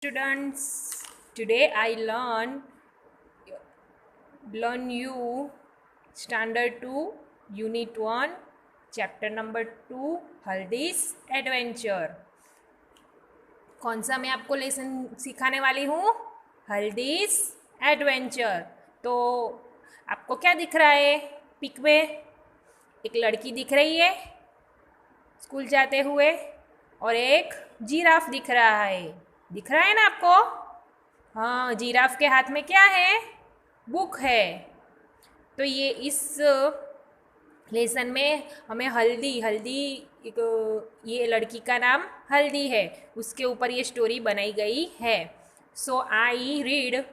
Students, today I learn you standard 2 unit 1 chapter number 2 हल्दीस adventure. कौन सा मैं आपको लेसन सिखाने वाली हूँ? हल्दीस एडवेंचर। तो आपको क्या दिख रहा है पिक में? एक लड़की दिख रही है स्कूल जाते हुए और एक जिराफ दिख रहा है ना आपको? हाँ, जिराफ के हाथ में क्या है? बुक है। तो ये इस लेसन में हमें हल्दी हल्दी एक ये लड़की का नाम हल्दी है, उसके ऊपर ये स्टोरी बनाई गई है। सो आई रीड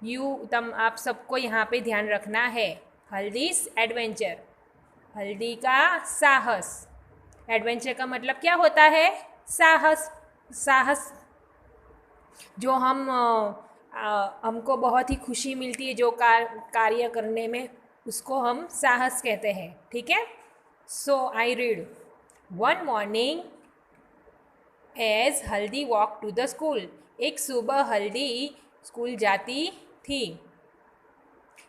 यू, तम आप सबको यहाँ पे ध्यान रखना है। हल्दीस एडवेंचर, हल्दी का साहस। एडवेंचर का मतलब क्या होता है? साहस। साहस जो हमको बहुत ही खुशी मिलती है जो कार्य करने में, उसको हम साहस कहते हैं। ठीक है। So I read one morning as Haldi walk to the school. एक सुबह हल्दी स्कूल जाती थी।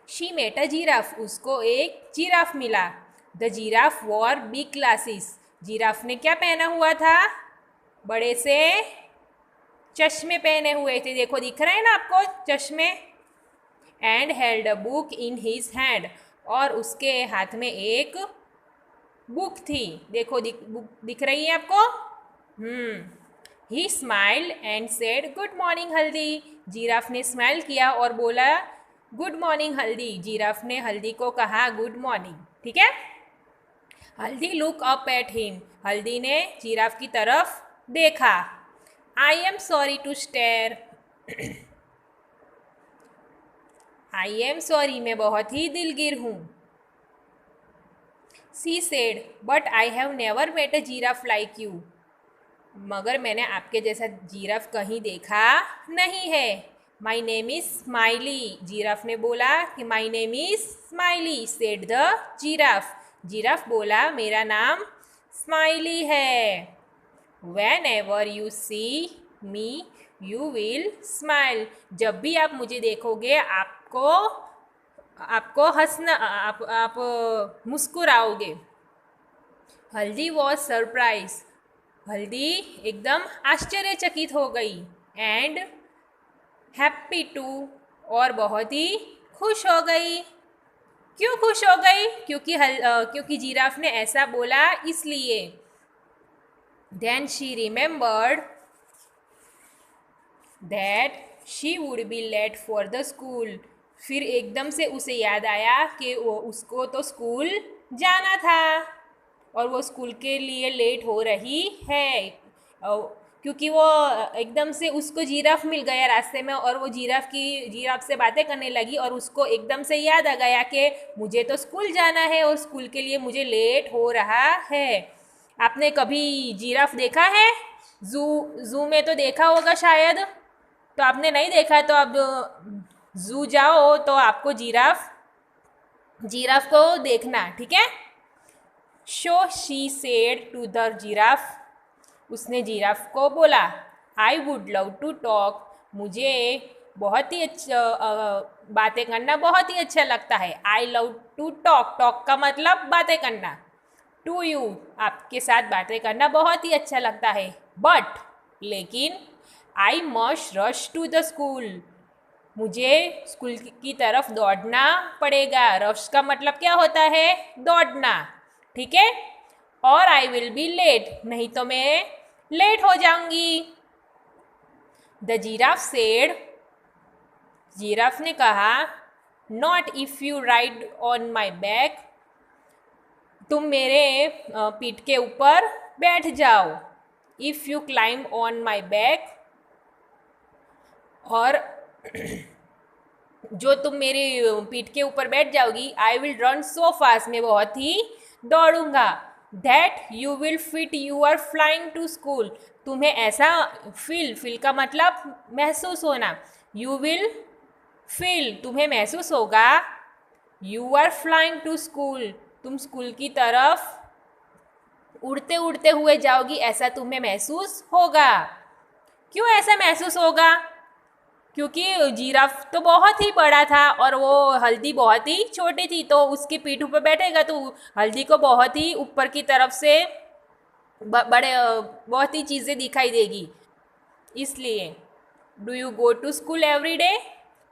शी मेट अ जिराफ, उसको एक जिराफ मिला। The giraffe war big glasses, giraffe ने क्या पहना हुआ था? बड़े से चश्मे पहने हुए थे। देखो दिख रहे हैं ना आपको चश्मे। And held a book in his hand, और उसके हाथ में एक बुक थी। देखो बुक दिख रही है आपको? ही smiled and said good morning हल्दी। जिराफ ने स्माइल किया और बोला गुड मॉर्निंग हल्दी। जिराफ ने हल्दी को कहा गुड मॉर्निंग। ठीक है। हल्दी लुक अप एट हिम, हल्दी ने जिराफ की तरफ देखा। I am sorry to stare, I am sorry, मैं बहुत ही दिलगीर हूँ। She said but I have never met a giraffe like you, मगर मैंने आपके जैसा जिराफ कहीं देखा नहीं है। My name is Smiley, giraffe ने बोला कि my name is Smiley. Said the giraffe, giraffe बोला मेरा नाम स्माइली है। Whenever you see me you will smile, जब भी आप मुझे देखोगे आपको आपको हंसना, आप मुस्कुराओगे। हल्दी वॉज सरप्राइज, हल्दी एकदम आश्चर्यचकित हो गई। एंड हैप्पी टू, और बहुत ही खुश हो गई। क्यों खुश हो गई? क्योंकि जिराफ ने ऐसा बोला इसलिए। Then she remembered that she would be late for the school, फिर एकदम से उसे याद आया कि उसको तो स्कूल जाना था और वो स्कूल के लिए लेट हो रही है। क्योंकि वो एकदम से उसको जिराफ मिल गया रास्ते में और वो जिराफ से बातें करने लगी और उसको एकदम से याद आ गया कि मुझे तो स्कूल जाना है और स्कूल के लिए मुझे लेट हो रहा है। आपने कभी जिराफ देखा है? जू में तो देखा होगा शायद। तो आपने नहीं देखा तो आप जू जाओ तो आपको जिराफ को देखना। ठीक है। So she said to the giraffe, उसने जिराफ को बोला I would love to talk, मुझे बहुत ही अच्छा बातें करना बहुत ही अच्छा लगता है। I love to talk, talk का मतलब बातें करना। टू यू, आपके साथ बातें करना बहुत ही अच्छा लगता है। बट, लेकिन I must rush to the school, मुझे स्कूल की तरफ दौड़ना पड़ेगा। रश का मतलब क्या होता है? दौड़ना। ठीक है। और आई विल बी लेट, नहीं तो मैं लेट हो जाऊंगी। द जिराफ सेड, जिराफ ने कहा not if you ride on my back, तुम मेरे पीठ के ऊपर बैठ जाओ। If you climb on my back, और जो तुम मेरी पीठ के ऊपर बैठ जाओगी, I will run so fast, मैं बहुत ही दौड़ूंगा। That you will feel you are flying to school, तुम्हें ऐसा फील का मतलब महसूस होना। यू विल फील, तुम्हें महसूस होगा। You are flying to school, तुम स्कूल की तरफ उड़ते उड़ते हुए जाओगी, ऐसा तुम्हें महसूस होगा। क्यों ऐसा महसूस होगा? क्योंकि जिराफ तो बहुत ही बड़ा था और वो हल्दी बहुत ही छोटी थी, तो उसकी पीठ पर बैठेगा तो हल्दी को बहुत ही ऊपर की तरफ से बड़े बहुत ही चीज़ें दिखाई देगी। इसलिए do you go to school every day?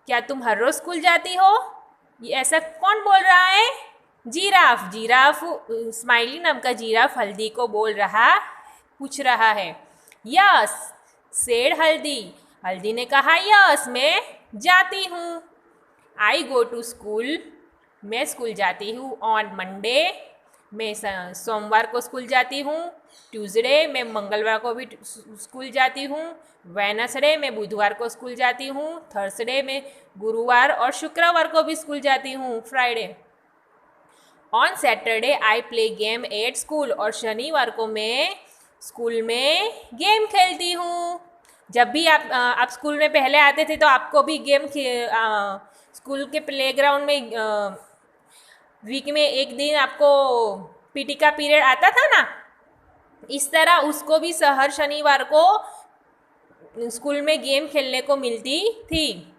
क्या तुम हर रोज स्कूल जाती हो? ये ऐसा कौन बोल रहा है? जिराफ। जिराफ स्माइली नाम का जिराफ हल्दी को बोल रहा, पूछ रहा है। यस सेड हल्दी। हल्दी ने कहा यस मैं जाती हूँ। आई गो टू स्कूल। मैं स्कूल जाती हूँ। On Monday. मैं सोमवार को स्कूल जाती हूँ। ट्यूसडे मैं मंगलवार को भी स्कूल जाती हूँ। वेनसडे मैं बुधवार को स्कूल जाती हूँ। थर्सडे मैं गुरुवार और शुक्रवार को भी स्कूल जाती हूँ। Friday. On Saturday I play game at school. और शनिवार को मैं स्कूल में गेम खेलती हूँ। जब भी आप स्कूल में पहले आते थे तो आपको भी गेम स्कूल के प्लेग्राउंड में वीक में एक दिन आपको पीटी का पीरियड आता था ना, इस तरह उसको भी हर शनिवार को स्कूल में गेम खेलने को मिलती थी।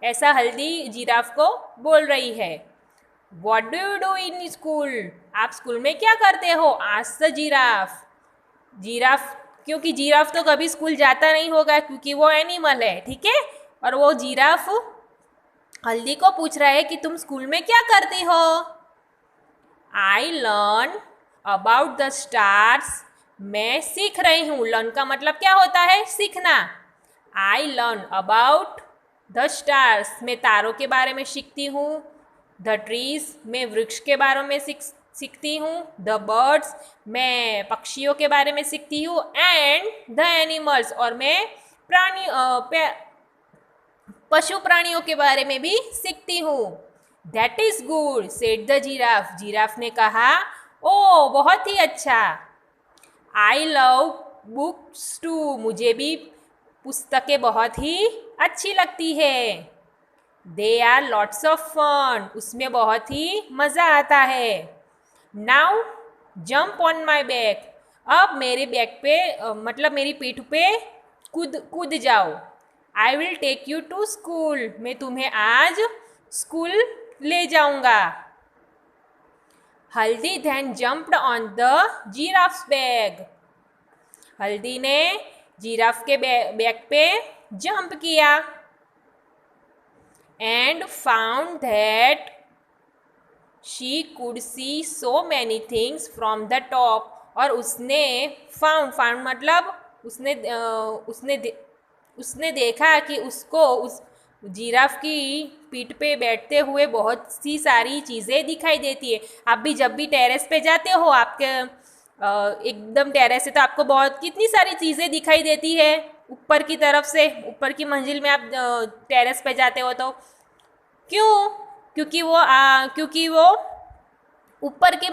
ऐसा हल्दी जिराफ को बोल रही है। What do you do in school? आप स्कूल में क्या करते हो? Asked the giraffe. जिराफ, क्योंकि जिराफ तो कभी स्कूल जाता नहीं होगा क्योंकि वो एनिमल है, ठीक है। और वो जिराफ हल्दी को पूछ रहा है कि तुम स्कूल में क्या करती हो? I learn about the stars. मैं सीख रही हूँ। लर्न का मतलब क्या होता है? सीखना। I learn about the stars. मैं तारों के बारे में सीखती हूँ। द ट्रीज, मैं वृक्ष के बारे में सीखती हूँ। द बर्ड्स, मैं पक्षियों के बारे में सीखती हूँ। एंड द एनिमल्स, और मैं पशु प्राणियों के बारे में भी सीखती हूँ। That is good said the giraffe. Giraffe ने कहा, ओ बहुत ही अच्छा। I love books too. मुझे भी पुस्तकें बहुत ही अच्छी लगती है। They are lots of fun. उसमें बहुत ही मज़ा आता है। Now jump on my back. अब मेरे बैक पे मतलब मेरी पीठ पे कूद कूद जाओ। I will take you to school. मैं तुम्हें आज स्कूल ले जाऊंगा। हल्दी then jumped on the giraffe's bag. हल्दी ने जिराफ के बैग पे जंप किया। And found that she could see so many things from the top. और उसने फाउंड मतलब उसने देखा कि उसको उस जिराफ की पीठ पे बैठते हुए बहुत सी सारी चीज़ें दिखाई देती है। आप भी जब भी टेरेस पे जाते हो, आपके एकदम टेरेस से तो आपको बहुत कितनी सारी चीज़ें दिखाई देती है ऊपर की तरफ से। ऊपर की मंजिल में आप टेरेस पे जाते हो तो क्यों? क्योंकि वो ऊपर के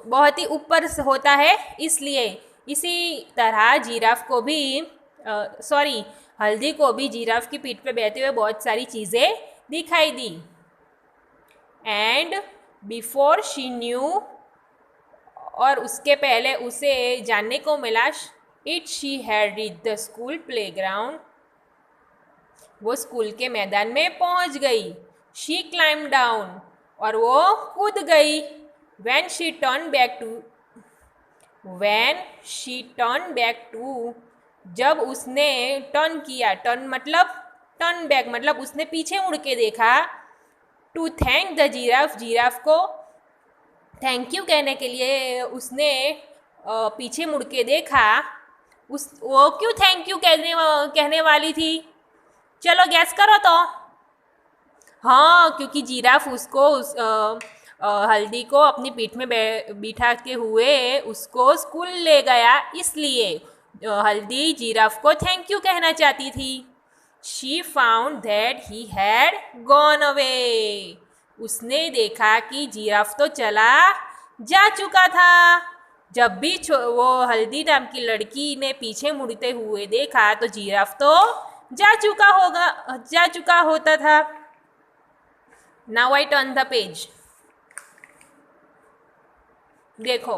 बहुत ही ऊपर होता है, इसलिए। इसी तरह जिराफ को भी हल्दी को भी जिराफ की पीठ पे बैठे हुए बहुत सारी चीज़ें दिखाई दी। एंड बिफोर शी न्यू, और उसके पहले उसे जानने को मिला, she had reach the school playground. वो स्कूल के मैदान में पहुंच गई। शी क्लाइम डाउन, और वो कूद गई। When she turned back to, जब उसने टर्न किया, टर्न मतलब टर्न बैक मतलब उसने पीछे मुड़ के देखा। To thank the giraffe, giraffe को थैंक यू कहने के लिए उसने पीछे मुड़ के देखा। वो क्यों थैंक यू कहने वाली थी? चलो गैस करो तो। हाँ, क्योंकि जिराफ उसको हल्दी को अपनी पीठ में बिठा के हुए उसको स्कूल ले गया, इसलिए हल्दी जिराफ को थैंक यू कहना चाहती थी। She found that he had gone away. उसने देखा कि जिराफ तो चला जा चुका था। जब भी वो हल्दी नाम की लड़की ने पीछे मुड़ते हुए देखा तो जिराफ तो जा चुका होता था। Now I turn the page. देखो,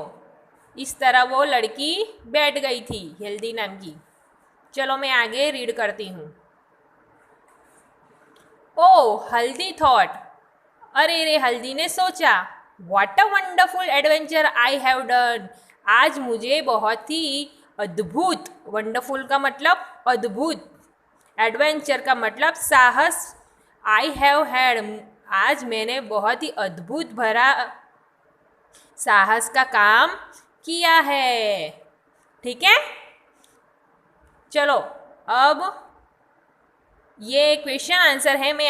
इस तरह वो लड़की बैठ गई थी, हेल्दी नाम की। चलो मैं आगे रीड करती हूँ। ओ हल्दी थॉट, अरे रे हल्दी ने सोचा, what a wonderful adventure I have done, आज मुझे बहुत ही अद्भुत, वंडरफुल का मतलब अद्भुत, एडवेंचर का मतलब साहस, आई हैव हैड, आज मैंने बहुत ही अद्भुत भरा साहस का काम किया है। ठीक है, चलो अब ये क्वेश्चन आंसर है, मैं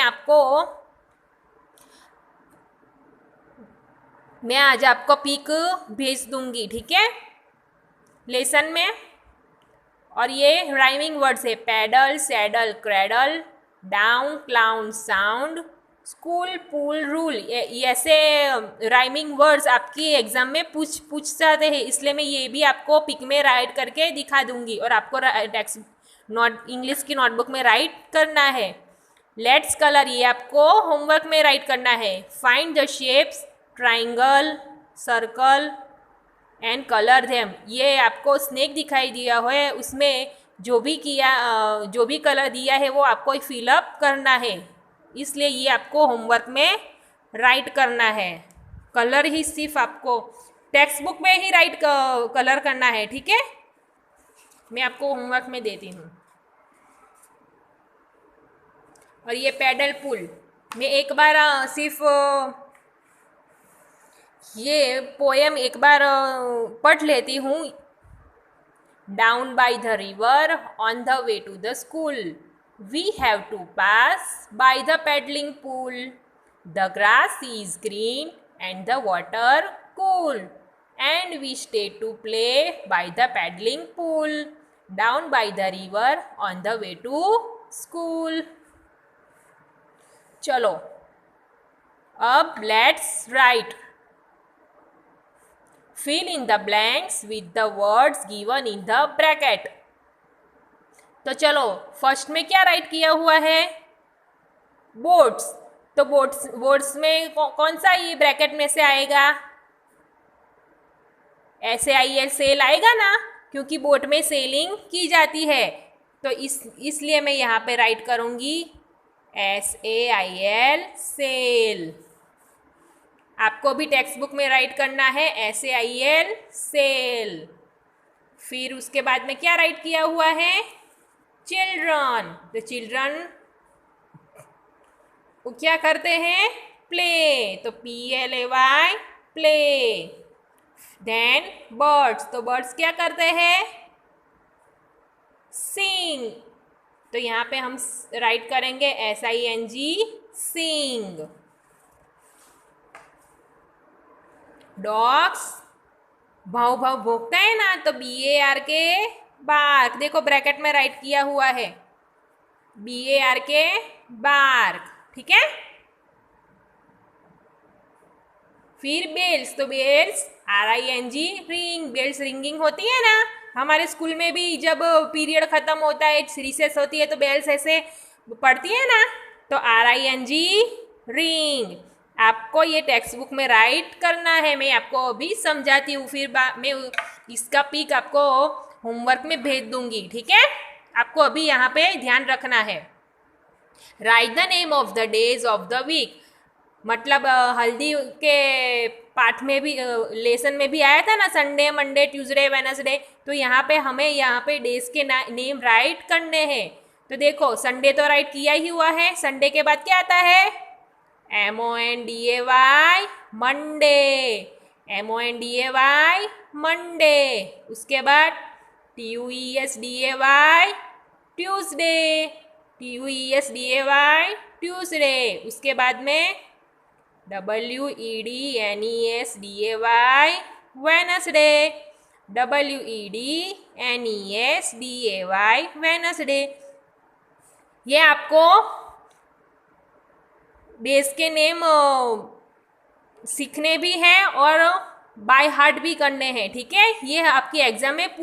आज आपको पिक भेज दूंगी, ठीक है, लेसन में। और ये राइमिंग वर्ड्स है, paddle, saddle, cradle, down, clown, sound, school, pool, rule, ऐसे राइमिंग वर्ड्स आपकी एग्जाम में पूछ जाते हैं, इसलिए मैं ये भी आपको पिक में राइट करके दिखा दूंगी और आपको इंग्लिश की नोटबुक में राइट करना है। लेट्स कलर, ये आपको होमवर्क में राइट करना है। Find the shapes, triangle, circle and colour them, ये आपको स्नेक दिखाई दिया है, उसमें जो भी कलर दिया है वो आपको फिलअप करना है, इसलिए ये आपको होमवर्क में राइट करना है। कलर ही सिर्फ आपको टेक्स्ट बुक में ही राइट कलर करना है, ठीक है, मैं आपको होमवर्क में देती हूँ। और ये पैडल पुल, मैं एक बार सिर्फ ये पोएम एक बार पढ़ लेती हूँ। Down by the river on the way to the school, we have to pass by the paddling pool, the grass is green and the water cool, and we stay to play by the paddling pool, down by the river on the way to school. चलो अब let's write, fill in the blanks with the words given in the bracket। तो चलो first में क्या right किया हुआ है, boats, तो बोट्स में कौन सा ये ब्रैकेट में से आएगा, SAIL, सेल आएगा ना, क्योंकि बोट में सेलिंग की जाती है, तो इसलिए मैं यहाँ पे राइट करूँगी SAIL, सेल। आपको भी टेक्स्ट बुक में राइट करना है SAIL, सेल। फिर उसके बाद में क्या राइट किया हुआ है, चिल्ड्रन, तो चिल्ड्रन वो क्या करते हैं, प्ले, तो PLAY, प्ले। देन बर्ड्स, तो बर्ड्स क्या करते हैं, सिंग, तो यहाँ पे हम राइट करेंगे SING, सिंग। डॉग्स भाव भाव भोंकता है ना, तो BARK, बार्क, देखो ब्रैकेट में राइट किया हुआ है BARK, बार्क, ठीक है। फिर बेल्स, तो bells RING, ring, bells ringing होती है ना, हमारे स्कूल में भी जब पीरियड खत्म होता है, रिसेस होती है, तो बेल्स ऐसे पड़ती है ना, तो RING, रिंग। आपको ये टेक्स्ट बुक में राइट करना है, मैं आपको अभी समझाती हूँ, फिर मैं इसका पिक आपको होमवर्क में भेज दूंगी, ठीक है। आपको अभी यहाँ पे ध्यान रखना है। Write the name of the days of the week, मतलब हल्दी के पाठ में भी, लेसन में भी आया था ना, संडे, मंडे, ट्यूसडे, वेडनेसडे, तो यहाँ पे हमें यहाँ पे डेज के नेम राइट करने हैं। तो देखो संडे तो राइट किया ही हुआ है, संडे के बाद क्या आता है, MONDAY, मंडे, MONDAY, मंडे, उसके बाद TUESDAY, ट्यूसडे, TUESDAY, ट्यूसडे, उसके बाद में WEDNESDAY, वेडनेसडे, WEDNESDAY, वेडनेसडे। ये आपको डेज के नेम सीखने भी हैं और बाय हार्ट भी करने हैं, ठीक है, ये आपकी एग्जाम में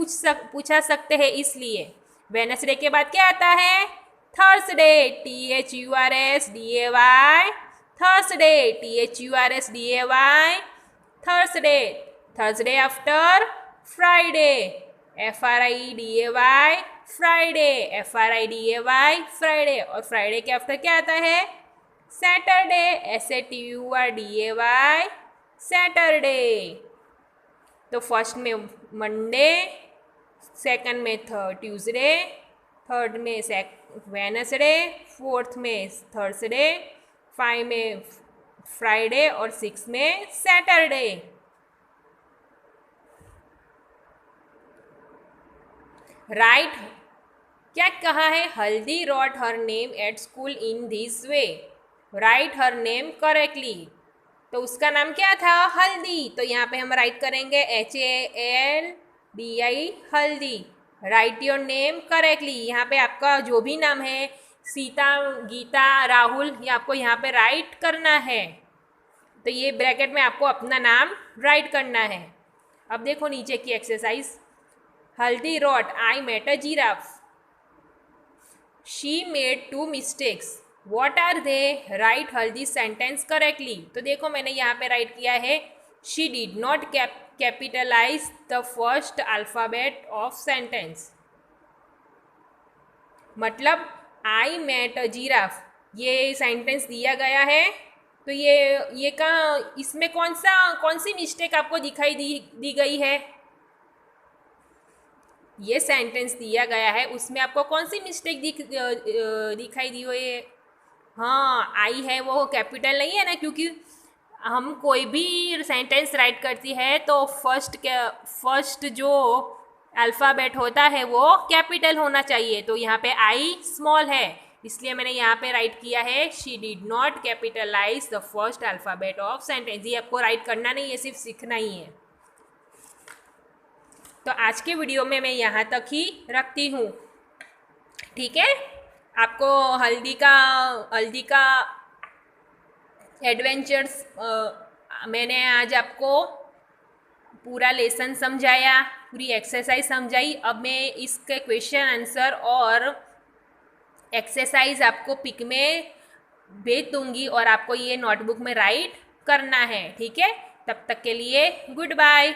पूछा सकते हैं, इसलिए। वेडनेसडे के बाद क्या आता है, Thursday, THURSDAY, Thursday, THURSDAY, Thursday, Thursday after Friday, FRIDAY, Friday, FRIDAY Friday, और फ्राइडे के आफ्टर क्या आता है? Saturday, SATURDAY Saturday. तो फर्स्ट में मंडे, सेकंड में ट्यूसडे, थर्ड में वेनसडे, फोर्थ में थर्सडे, 5 में फ्राइडे और 6 में सैटरडे। राइट, क्या कहा है? Haldi wrote her name at school in this way, write her name correctly. तो उसका नाम क्या था? हल्दी। तो यहाँ पे हम राइट करेंगे HALDI हल्दी। Right your name correctly. यहाँ पे आपका जो भी नाम है, सीता, गीता, राहुल, ये आपको यहाँ पे राइट करना है। तो ये ब्रैकेट में आपको अपना नाम राइट करना है। अब देखो नीचे की exercise. Haldi wrote, I met a giraffe, she made 2 mistakes, what are they? Write Haldi sentence correctly. तो देखो मैंने यहाँ पे राइट किया है, she did not capitalize the first alphabet of sentence. मतलब आई मेट अ जिराफ, ये सेंटेंस दिया गया है, तो ये कहाँ, इसमें कौन सी मिस्टेक आपको दिखाई दी गई है? ये सेंटेंस दिया गया है, उसमें आपको कौन सी मिस्टेक दिखाई दी हुई है? हाँ, आई है वो कैपिटल नहीं है ना, क्योंकि हम कोई भी सेंटेंस राइट करती है तो फर्स्ट जो अल्फ़ाबेट होता है वो कैपिटल होना चाहिए। तो यहाँ पे आई स्मॉल है, इसलिए मैंने यहाँ पे राइट किया है, she did not capitalize the first alphabet of sentence. ये आपको राइट करना नहीं है, सिर्फ सीखना ही है। तो आज के वीडियो में मैं यहाँ तक ही रखती हूँ, ठीक है? आपको हल्दी का एडवेंचर्स मैंने आज आपको पूरा लेसन समझाया, पूरी एक्सरसाइज समझाई। अब मैं इसके क्वेश्चन आंसर और एक्सरसाइज आपको पिक में भेज दूंगी और आपको ये नोटबुक में राइट करना है, ठीक है? तब तक के लिए गुड बाय।